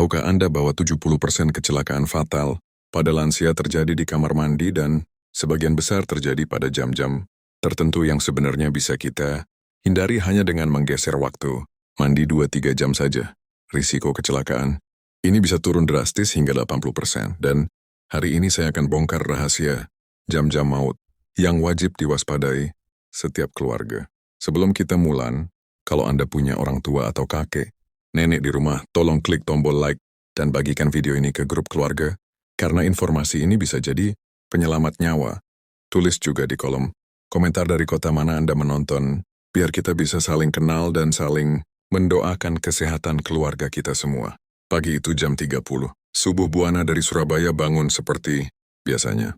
Tahukah Anda bahwa 70% kecelakaan fatal pada lansia terjadi di kamar mandi dan sebagian besar terjadi pada jam-jam tertentu yang sebenarnya bisa kita hindari hanya dengan menggeser waktu mandi 2-3 jam saja. Risiko kecelakaan ini bisa turun drastis hingga 80%, dan hari ini saya akan bongkar rahasia jam-jam maut yang wajib diwaspadai setiap keluarga. Sebelum kita mulai, kalau Anda punya orang tua atau kakek, nenek di rumah, tolong klik tombol like dan bagikan video ini ke grup keluarga, karena informasi ini bisa jadi penyelamat nyawa. Tulis juga di kolom komentar dari kota mana Anda menonton, biar kita bisa saling kenal dan saling mendoakan kesehatan keluarga kita semua. Pagi itu jam 30, subuh Buana dari Surabaya bangun seperti biasanya.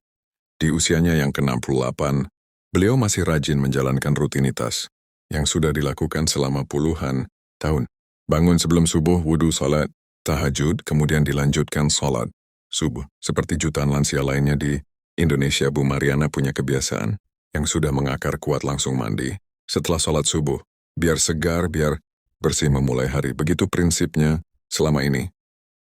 Di usianya yang ke-68, beliau masih rajin menjalankan rutinitas yang sudah dilakukan selama puluhan tahun. Bangun sebelum subuh, wudhu, sholat tahajud, kemudian dilanjutkan sholat subuh. Seperti jutaan lansia lainnya di Indonesia, Bu Mariana punya kebiasaan yang sudah mengakar kuat langsung mandi setelah sholat subuh. Biar segar, biar bersih memulai hari. Begitu prinsipnya selama ini.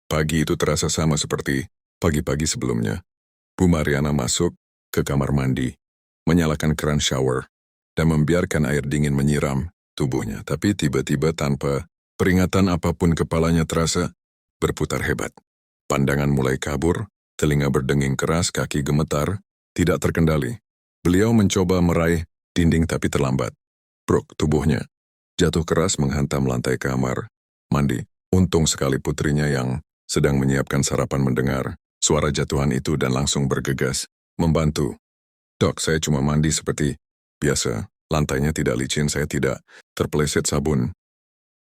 Pagi itu terasa sama seperti pagi-pagi sebelumnya. Bu Mariana masuk ke kamar mandi, menyalakan keran shower, dan membiarkan air dingin menyiram tubuhnya. Tapi tiba-tiba tanpa peringatan apapun kepalanya terasa berputar hebat. Pandangan mulai kabur, telinga berdenging keras, kaki gemetar, tidak terkendali. Beliau mencoba meraih dinding tapi terlambat. Brok, tubuhnya jatuh keras menghantam lantai kamar mandi. Untung sekali putrinya yang sedang menyiapkan sarapan mendengar suara jatuhan itu dan langsung bergegas membantu. Dok, saya cuma mandi seperti biasa. Lantainya tidak licin, saya tidak terpeleset sabun.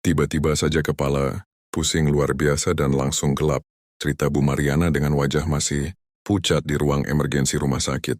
Tiba-tiba saja kepala pusing luar biasa dan langsung gelap. Cerita Bu Mariana dengan wajah masih pucat di ruang emergensi rumah sakit.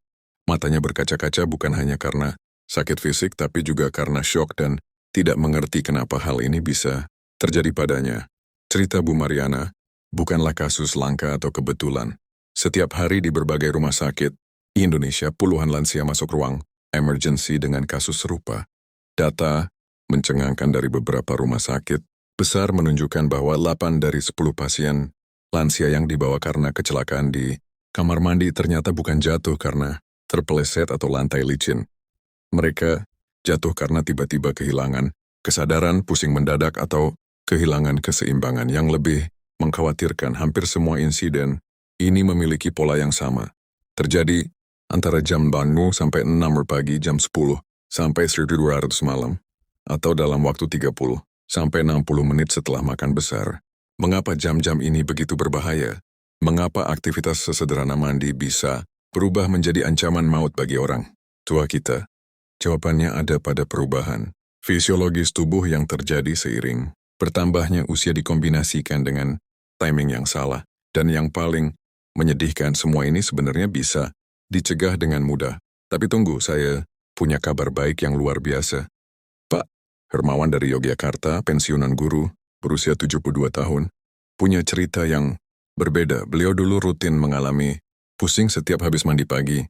Matanya berkaca-kaca bukan hanya karena sakit fisik tapi juga karena syok dan tidak mengerti kenapa hal ini bisa terjadi padanya. Cerita Bu Mariana bukanlah kasus langka atau kebetulan. Setiap hari di berbagai rumah sakit di Indonesia, puluhan lansia masuk ruang emergency dengan kasus serupa. Data mencengangkan dari beberapa rumah sakit besar menunjukkan bahwa 8 dari 10 pasien lansia yang dibawa karena kecelakaan di kamar mandi ternyata bukan jatuh karena terpeleset atau lantai licin. Mereka jatuh karena tiba-tiba kehilangan kesadaran, pusing mendadak, atau kehilangan keseimbangan. Yang lebih mengkhawatirkan, hampir semua insiden ini memiliki pola yang sama. Terjadi antara jam bangun sampai 6 pagi, jam 10 sampai 1200 malam, atau dalam waktu 30 sampai 60 menit setelah makan besar. Mengapa jam-jam ini begitu berbahaya? Mengapa aktivitas sesederhana mandi bisa berubah menjadi ancaman maut bagi orang tua kita? Jawabannya ada pada perubahan fisiologis tubuh yang terjadi seiring bertambahnya usia dikombinasikan dengan timing yang salah. Dan yang paling menyedihkan, semua ini sebenarnya bisa dicegah dengan mudah. Tapi tunggu, saya punya kabar baik yang luar biasa. Pak Hermawan dari Yogyakarta, pensiunan guru, berusia 72 tahun, punya cerita yang berbeda. Beliau dulu rutin mengalami pusing setiap habis mandi pagi.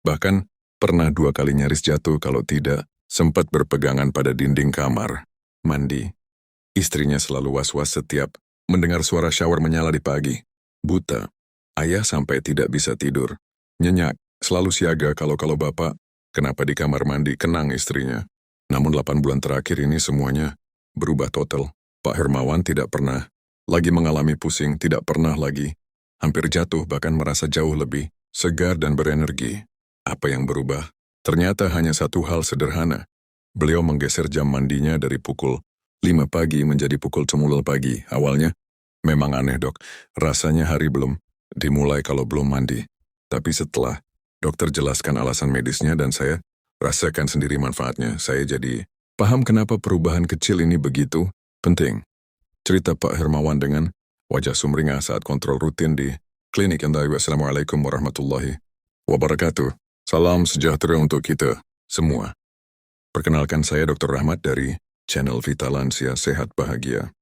Bahkan pernah 2 kali nyaris jatuh kalau tidak sempat berpegangan pada dinding kamar mandi. Istrinya selalu was-was setiap mendengar suara shower menyala di pagi. Buta. Ayah sampai tidak bisa tidur. Nyenyak. Selalu siaga kalau bapak kenapa di kamar mandi, kenang istrinya. Namun 8 bulan terakhir ini semuanya berubah total. Pak Hermawan tidak pernah lagi mengalami pusing, tidak pernah lagi hampir jatuh, bahkan merasa jauh lebih segar dan berenergi. Apa yang berubah? Ternyata hanya satu hal sederhana. Beliau menggeser jam mandinya dari pukul 5 pagi menjadi pukul 10 pagi. Awalnya memang aneh, Dok. Rasanya hari belum dimulai kalau belum mandi. Tapi setelah dokter jelaskan alasan medisnya dan saya rasakan sendiri manfaatnya, saya jadi paham kenapa perubahan kecil ini begitu penting. Cerita Pak Hermawan dengan wajah sumringah saat kontrol rutin di klinik. Assalamualaikum warahmatullahi wabarakatuh. Salam sejahtera untuk kita semua. Perkenalkan, saya Dr. Rahmat dari channel Vita Lansia Sehat Bahagia.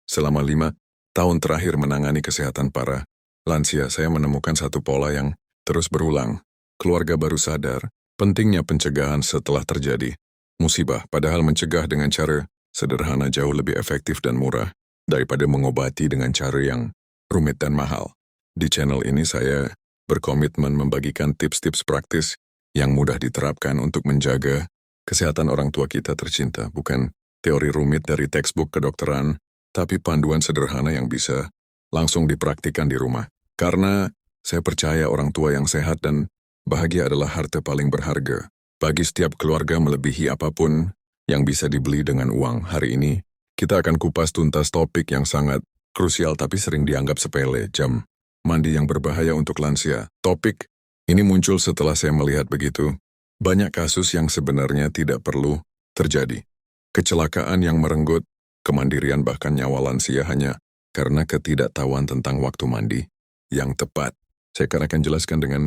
Selama 5 tahun terakhir menangani kesehatan para lansia, saya menemukan satu pola yang terus berulang. Keluarga baru sadar pentingnya pencegahan setelah terjadi musibah, padahal mencegah dengan cara sederhana jauh lebih efektif dan murah daripada mengobati dengan cara yang rumit dan mahal. Di channel ini saya berkomitmen membagikan tips-tips praktis yang mudah diterapkan untuk menjaga kesehatan orang tua kita tercinta, bukan teori rumit dari textbook kedokteran, tapi panduan sederhana yang bisa langsung dipraktikkan di rumah. Karena saya percaya orang tua yang sehat dan bahagia adalah harta paling berharga bagi setiap keluarga melebihi apapun yang bisa dibeli dengan uang. Hari ini, kita akan kupas tuntas topik yang sangat krusial tapi sering dianggap sepele, jam mandi yang berbahaya untuk lansia. Topik ini muncul setelah saya melihat begitu banyak kasus yang sebenarnya tidak perlu terjadi. Kecelakaan yang merenggut kemandirian bahkan nyawa lansia hanya karena ketidaktahuan tentang waktu mandi yang tepat. Saya akan jelaskan dengan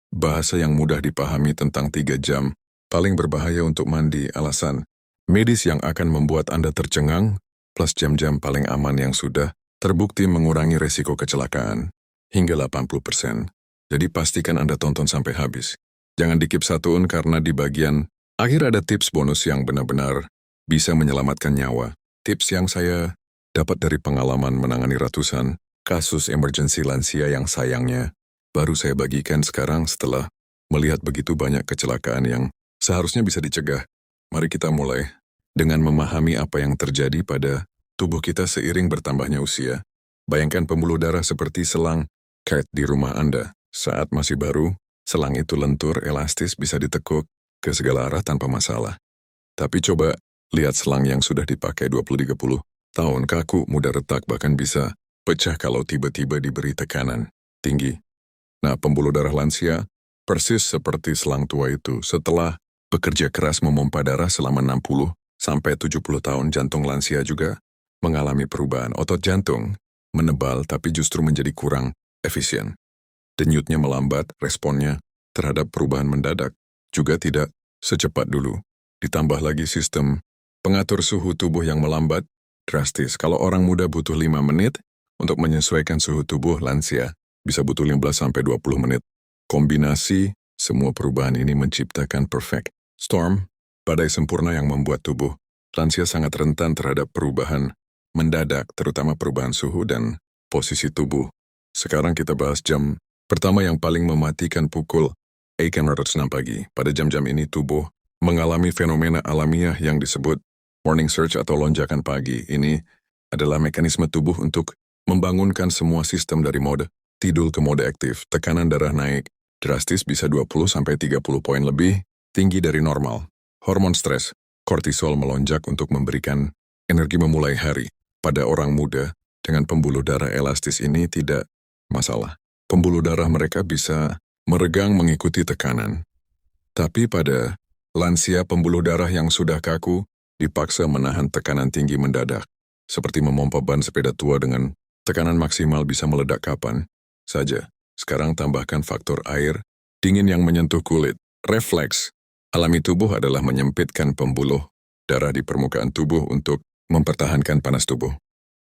bahasa yang mudah dipahami tentang 3 jam paling berbahaya untuk mandi, alasan medis yang akan membuat Anda tercengang, plus jam-jam paling aman yang sudah terbukti mengurangi resiko kecelakaan hingga 80%. Jadi pastikan Anda tonton sampai habis. Jangan dikip satuun karena di bagian akhir ada tips bonus yang benar-benar bisa menyelamatkan nyawa. Tips yang saya dapat dari pengalaman menangani ratusan kasus emergency lansia yang sayangnya baru saya bagikan sekarang setelah melihat begitu banyak kecelakaan yang seharusnya bisa dicegah. Mari kita mulai dengan memahami apa yang terjadi pada tubuh kita seiring bertambahnya usia. Bayangkan pembuluh darah seperti selang kait di rumah Anda. Saat masih baru, selang itu lentur, elastis, bisa ditekuk ke segala arah tanpa masalah. Tapi coba lihat selang yang sudah dipakai 20-30 tahun, kaku, mudah retak, bahkan bisa pecah kalau tiba-tiba diberi tekanan tinggi. Nah, pembuluh darah lansia persis seperti selang tua itu. Setelah bekerja keras memompa darah selama 60-70 tahun, jantung lansia juga mengalami perubahan. Otot jantung menebal tapi justru menjadi kurang efisien. Denyutnya melambat, responnya terhadap perubahan mendadak juga tidak secepat dulu. Ditambah lagi sistem pengatur suhu tubuh yang melambat drastis. Kalau orang muda butuh 5 menit untuk menyesuaikan suhu tubuh, lansia bisa butuh 15-20 menit. Kombinasi semua perubahan ini menciptakan perfect storm, badai sempurna yang membuat tubuh lansia sangat rentan terhadap perubahan mendadak, terutama perubahan suhu dan posisi tubuh. Sekarang kita bahas jam pertama yang paling mematikan, pukul 6 pagi. Pada jam-jam ini tubuh mengalami fenomena alamiah yang disebut morning surge atau lonjakan pagi. Ini adalah mekanisme tubuh untuk membangunkan semua sistem dari mode tidur ke mode aktif. Tekanan darah naik drastis, bisa 20-30 poin lebih tinggi dari normal. Hormon stres, kortisol melonjak untuk memberikan energi memulai hari. Pada orang muda dengan pembuluh darah elastis ini tidak masalah. Pembuluh darah mereka bisa meregang mengikuti tekanan. Tapi pada lansia, pembuluh darah yang sudah kaku dipaksa menahan tekanan tinggi mendadak. Seperti memompa ban sepeda tua dengan tekanan maksimal bisa meledak kapan saja. Sekarang tambahkan faktor air dingin yang menyentuh kulit. Refleks alami tubuh adalah menyempitkan pembuluh darah di permukaan tubuh untuk mempertahankan panas tubuh.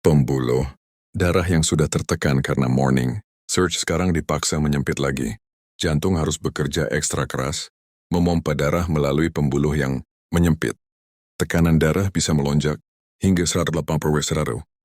Pembuluh darah yang sudah tertekan karena morning surge sekarang dipaksa menyempit lagi. Jantung harus bekerja ekstra keras, memompa darah melalui pembuluh yang menyempit. Tekanan darah bisa melonjak hingga 180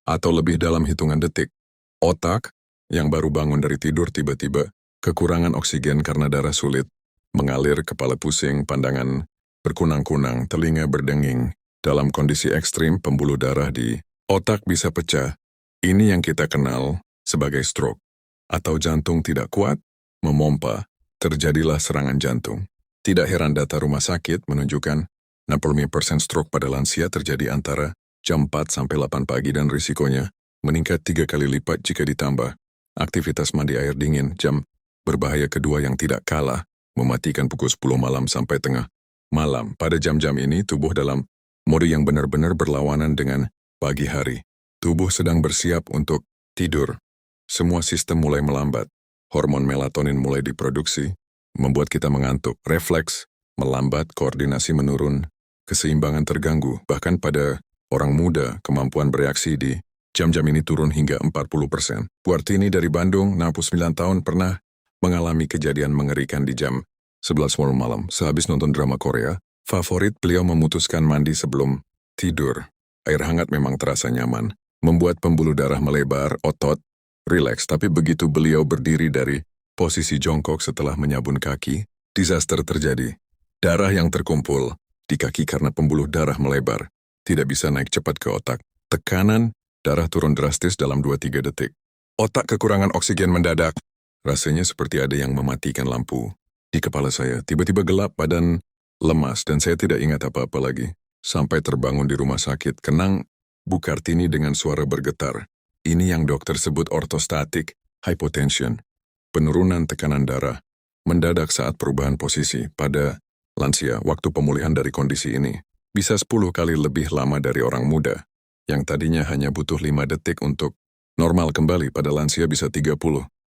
atau lebih dalam hitungan detik. Otak yang baru bangun dari tidur tiba-tiba kekurangan oksigen karena darah sulit mengalir, kepala pusing, pandangan berkunang-kunang, telinga berdenging. Dalam kondisi ekstrim, pembuluh darah di otak bisa pecah. Ini yang kita kenal sebagai stroke. Atau jantung tidak kuat memompa, terjadilah serangan jantung. Tidak heran data rumah sakit menunjukkan 65% stroke pada lansia terjadi antara jam 4-8 pagi dan risikonya meningkat 3 kali lipat jika ditambah aktivitas mandi air dingin. Jam berbahaya kedua yang tidak kalah mematikan pukul 10 malam sampai tengah malam. Pada jam-jam ini tubuh dalam mode yang benar-benar berlawanan dengan pagi hari. Tubuh sedang bersiap untuk tidur. Semua sistem mulai melambat. Hormon melatonin mulai diproduksi, membuat kita mengantuk. Refleks melambat, koordinasi menurun, keseimbangan terganggu. Bahkan pada orang muda, kemampuan bereaksi di jam-jam ini turun hingga 40%. Bu Artini dari Bandung, 69 tahun, pernah mengalami kejadian mengerikan di jam 11 malam. Sehabis nonton drama Korea favorit, beliau memutuskan mandi sebelum tidur. Air hangat memang terasa nyaman, membuat pembuluh darah melebar, otot rileks, tapi begitu beliau berdiri dari posisi jongkok setelah menyabun kaki, disaster terjadi. Darah yang terkumpul di kaki karena pembuluh darah melebar, tidak bisa naik cepat ke otak. Tekanan darah turun drastis dalam 2-3 detik. Otak kekurangan oksigen mendadak. Rasanya seperti ada yang mematikan lampu. Di kepala saya, tiba-tiba gelap, badan lemas, dan saya tidak ingat apa-apa lagi. Sampai terbangun di rumah sakit, kenang Bu Kartini dengan suara bergetar. Ini yang dokter sebut ortostatik hypotension. Penurunan tekanan darah mendadak saat perubahan posisi. Pada lansia, waktu pemulihan dari kondisi ini bisa 10 kali lebih lama dari orang muda, yang tadinya hanya butuh 5 detik untuk normal kembali. Pada lansia bisa 30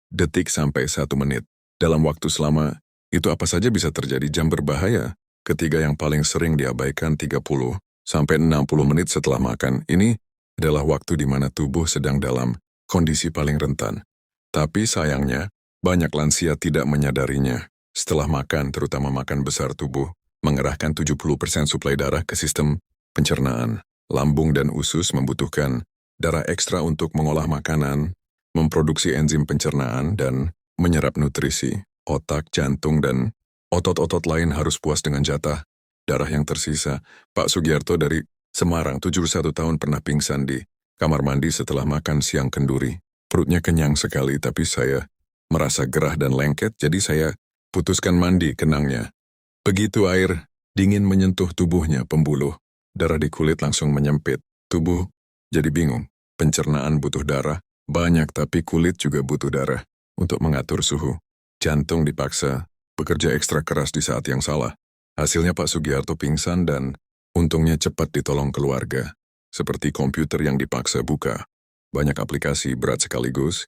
detik sampai 1 menit. Dalam waktu selama itu apa saja bisa terjadi. Jam berbahaya. Ketiga yang paling sering diabaikan 30 sampai 60 menit setelah makan. Ini adalah waktu di mana tubuh sedang dalam kondisi paling rentan. Tapi sayangnya, banyak lansia tidak menyadarinya. Setelah makan, terutama makan besar, tubuh mengerahkan 70% suplai darah ke sistem pencernaan. Lambung dan usus membutuhkan darah ekstra untuk mengolah makanan, memproduksi enzim pencernaan, dan menyerap nutrisi. Otak, jantung, dan otot-otot lain harus puas dengan jatah darah yang tersisa. Pak Sugiarto dari Semarang, 71 tahun, pernah pingsan di kamar mandi setelah makan siang kenduri. Perutnya kenyang sekali, tapi saya merasa gerah dan lengket, jadi saya putuskan mandi, kenangnya. Begitu air dingin menyentuh tubuhnya, pembuluh darah di kulit langsung menyempit. Tubuh jadi bingung. Pencernaan butuh darah banyak, tapi kulit juga butuh darah untuk mengatur suhu. Jantung dipaksa bekerja ekstra keras di saat yang salah. Hasilnya Pak Sugiarto pingsan dan untungnya cepat ditolong keluarga. Seperti komputer yang dipaksa buka. Banyak aplikasi berat sekaligus.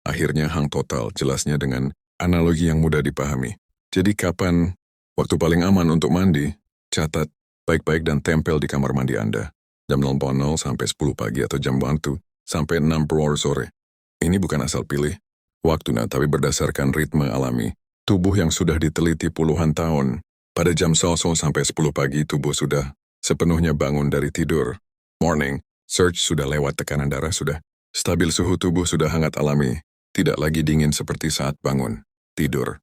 Akhirnya hang total, jelasnya dengan analogi yang mudah dipahami. Jadi kapan waktu paling aman untuk mandi? Catat baik-baik dan tempel di kamar mandi Anda. Jam 00 sampai 10 pagi atau jam waktu sampai 6 sore. Ini bukan asal pilih waktunya, tapi berdasarkan ritme alami. Tubuh yang sudah diteliti puluhan tahun. Pada jam 00 sampai 10 pagi, tubuh sudah sepenuhnya bangun dari tidur. Morning surge sudah lewat, tekanan darah sudah stabil, suhu tubuh sudah hangat alami. Tidak lagi dingin seperti saat bangun tidur.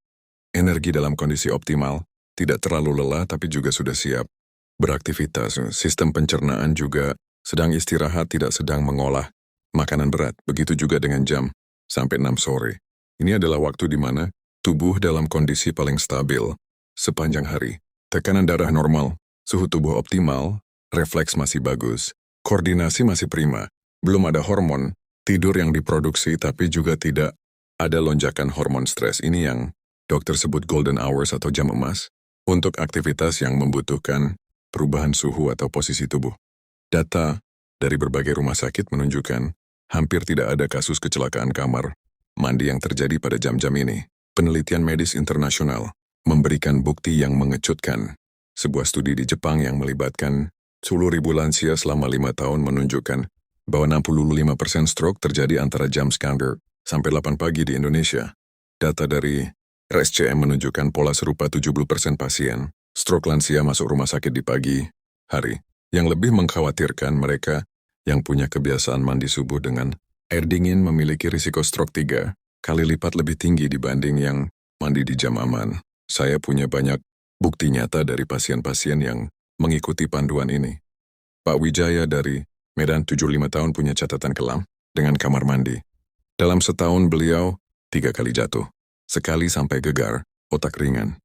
Energi dalam kondisi optimal, tidak terlalu lelah tapi juga sudah siap beraktivitas. Sistem pencernaan juga sedang istirahat, tidak sedang mengolah makanan berat. Begitu juga dengan jam sampai 6 sore. Ini adalah waktu di mana tubuh dalam kondisi paling stabil sepanjang hari. Tekanan darah normal, suhu tubuh optimal, refleks masih bagus, koordinasi masih prima, belum ada hormon tidur yang diproduksi, tapi juga tidak ada lonjakan hormon stres. Ini yang dokter sebut golden hours atau jam emas untuk aktivitas yang membutuhkan perubahan suhu atau posisi tubuh. Data dari berbagai rumah sakit menunjukkan hampir tidak ada kasus kecelakaan kamar mandi yang terjadi pada jam-jam ini. Penelitian medis internasional memberikan bukti yang mengejutkan. Sebuah studi di Jepang yang melibatkan 10.000 lansia selama 5 tahun menunjukkan bahwa 65% stroke terjadi antara jam standar sampai 8 pagi di Indonesia. Data dari RSCM menunjukkan pola serupa. 70% pasien stroke lansia masuk rumah sakit di pagi hari. Yang lebih mengkhawatirkan, mereka yang punya kebiasaan mandi subuh dengan air dingin memiliki risiko stroke 3 kali lipat lebih tinggi dibanding yang mandi di jam aman. Saya punya banyak bukti nyata dari pasien-pasien yang mengikuti panduan ini. Pak Wijaya dari Medan, 75 tahun, punya catatan kelam dengan kamar mandi. Dalam setahun beliau 3 kali jatuh, sekali sampai gegar, otak ringan,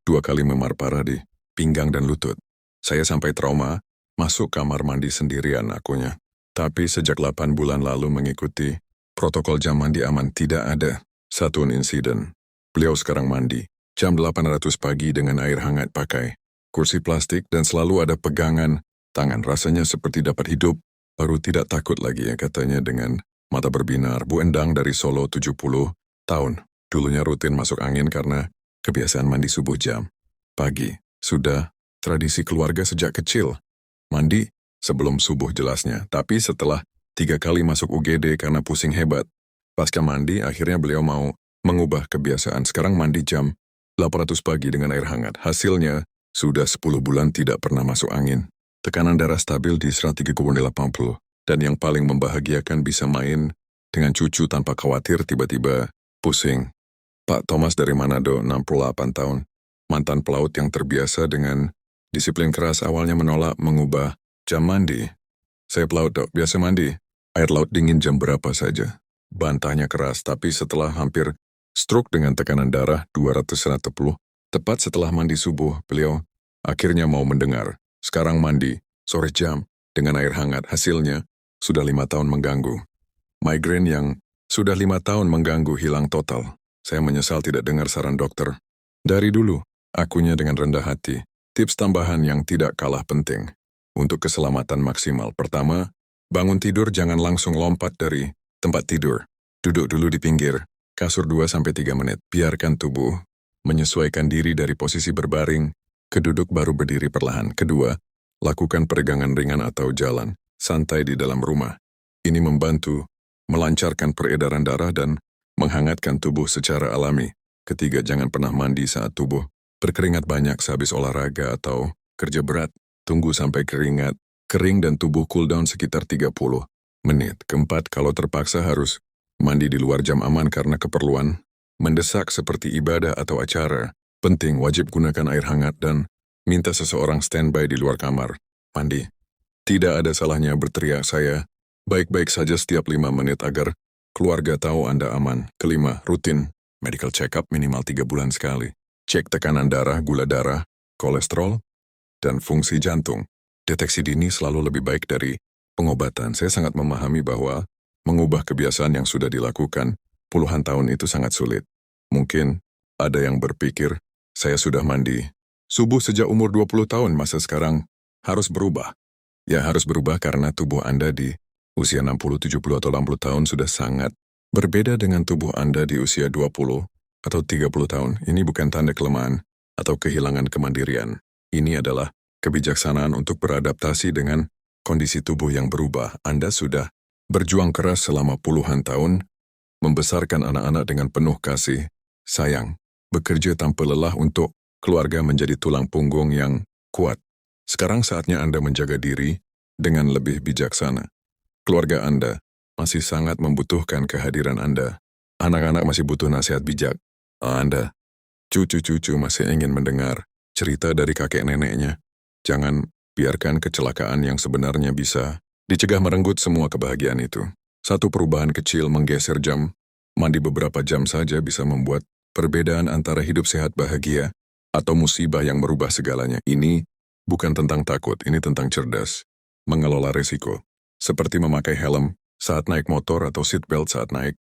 2 kali memar parah di pinggang dan lutut. Saya sampai trauma, masuk kamar mandi sendirian akunya. Tapi sejak 8 bulan lalu mengikuti protokol jam mandi aman, tidak ada satu insiden. Beliau sekarang mandi jam 800 pagi dengan air hangat pakai kursi plastik dan selalu ada pegangan tangan. Rasanya seperti dapat hidup, baru tidak takut lagi ya, katanya dengan mata berbinar. Bu Endang dari Solo, 70 tahun. Dulunya rutin masuk angin karena kebiasaan mandi subuh jam pagi. Sudah tradisi keluarga sejak kecil. Mandi sebelum subuh jelasnya. Tapi setelah 3 kali masuk UGD karena pusing hebat, pasca mandi akhirnya beliau mau mengubah kebiasaan. Sekarang mandi jam 800 pagi dengan air hangat. Hasilnya sudah 10 bulan tidak pernah masuk angin. Tekanan darah stabil di 130/80. Dan yang paling membahagiakan bisa main dengan cucu tanpa khawatir tiba-tiba pusing. Pak Thomas dari Manado, 68 tahun. Mantan pelaut yang terbiasa dengan disiplin keras awalnya menolak mengubah jam mandi. Saya pelaut dok, biasa mandi. Air laut dingin jam berapa saja. Bantahnya keras, tapi setelah hampir stroke dengan tekanan darah 240, tepat setelah mandi subuh, beliau akhirnya mau mendengar. Sekarang mandi, sore jam, dengan air hangat. Hasilnya, sudah 5 tahun mengganggu. Migrain yang sudah 5 tahun mengganggu hilang total. Saya menyesal tidak dengar saran dokter. Dari dulu, akunya dengan rendah hati. Tips tambahan yang tidak kalah penting. Untuk keselamatan maksimal. Pertama, bangun tidur jangan langsung lompat dari tempat tidur. Duduk dulu di pinggir, kasur 2-3 menit. Biarkan tubuh menyesuaikan diri dari posisi berbaring ke duduk baru berdiri perlahan. Kedua, lakukan peregangan ringan atau jalan santai di dalam rumah. Ini membantu melancarkan peredaran darah dan menghangatkan tubuh secara alami. Ketiga, jangan pernah mandi saat tubuh berkeringat banyak sehabis olahraga atau kerja berat. Tunggu sampai keringat kering dan tubuh cool down sekitar 30 menit. Keempat, kalau terpaksa harus mandi di luar jam aman karena keperluan mendesak seperti ibadah atau acara penting, wajib gunakan air hangat dan minta seseorang standby di luar kamar mandi. Tidak ada salahnya berteriak saya baik-baik saja setiap 5 menit agar keluarga tahu Anda aman. Kelima, rutin medical check-up minimal 3 bulan sekali. Cek tekanan darah, gula darah, kolesterol, dan fungsi jantung. Deteksi dini selalu lebih baik dari pengobatan. Saya sangat memahami bahwa mengubah kebiasaan yang sudah dilakukan puluhan tahun itu sangat sulit. Mungkin ada yang berpikir, saya sudah mandi subuh sejak umur 20 tahun, masa sekarang harus berubah? Ya harus berubah karena tubuh Anda di usia 60, 70, atau 80 tahun sudah sangat berbeda dengan tubuh Anda di usia 20 atau 30 tahun. Ini bukan tanda kelemahan atau kehilangan kemandirian. Ini adalah kebijaksanaan untuk beradaptasi dengan kondisi tubuh yang berubah. Anda sudah berjuang keras selama puluhan tahun, membesarkan anak-anak dengan penuh kasih, sayang, bekerja tanpa lelah untuk keluarga menjadi tulang punggung yang kuat. Sekarang saatnya Anda menjaga diri dengan lebih bijaksana. Keluarga Anda masih sangat membutuhkan kehadiran Anda. Anak-anak masih butuh nasihat bijak. Anda, cucu-cucu masih ingin mendengar cerita dari kakek neneknya. Jangan biarkan kecelakaan yang sebenarnya bisa dicegah merenggut semua kebahagiaan itu. Satu perubahan kecil menggeser jam mandi beberapa jam saja bisa membuat perbedaan antara hidup sehat bahagia atau musibah yang merubah segalanya. Ini bukan tentang takut, ini tentang cerdas. Mengelola risiko. Seperti memakai helm saat naik motor atau seatbelt saat naik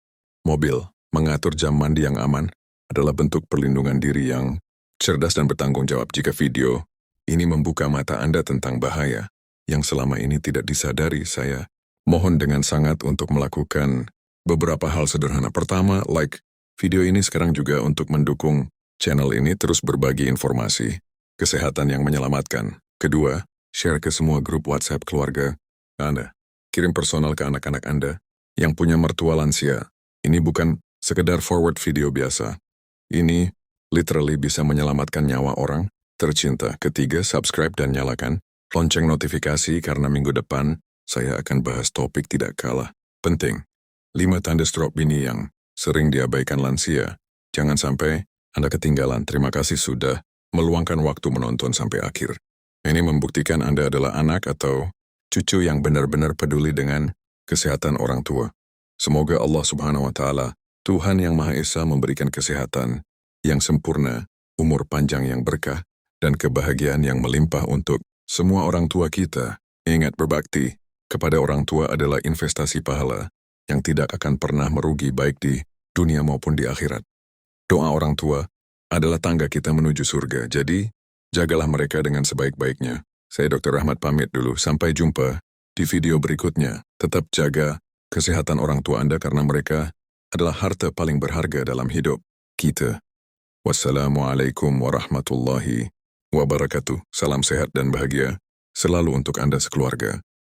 mobil. Mengatur jam mandi yang aman adalah bentuk perlindungan diri yang cerdas dan bertanggung jawab. Jika video ini membuka mata Anda tentang bahaya yang selama ini tidak disadari, saya mohon dengan sangat untuk melakukan beberapa hal sederhana. Pertama, like video ini sekarang juga untuk mendukung channel ini terus berbagi informasi kesehatan yang menyelamatkan. Kedua, share ke semua grup WhatsApp keluarga Anda. Kirim personal ke anak-anak Anda yang punya mertua lansia. Ini bukan sekedar forward video biasa. Ini literally bisa menyelamatkan nyawa orang tercinta. Ketiga, subscribe dan nyalakan lonceng notifikasi karena minggu depan saya akan bahas topik tidak kalah penting. 5 tanda stroke ini yang sering diabaikan lansia. Jangan sampai Anda ketinggalan. Terima kasih sudah meluangkan waktu menonton sampai akhir. Ini membuktikan Anda adalah anak atau cucu yang benar-benar peduli dengan kesehatan orang tua. Semoga Allah Subhanahu wa Ta'ala, Tuhan yang Maha Esa, memberikan kesehatan yang sempurna, umur panjang yang berkah, dan kebahagiaan yang melimpah untuk semua orang tua kita. Ingat, berbakti kepada orang tua adalah investasi pahala yang tidak akan pernah merugi baik di dunia maupun di akhirat. Doa orang tua adalah tangga kita menuju surga, jadi jagalah mereka dengan sebaik-baiknya. Saya Dr. Rahmat pamit dulu, sampai jumpa di video berikutnya. Tetap jaga kesehatan orang tua Anda karena mereka adalah harta paling berharga dalam hidup kita. Wassalamualaikum warahmatullahi wabarakatuh. Salam sehat dan bahagia selalu untuk Anda sekeluarga.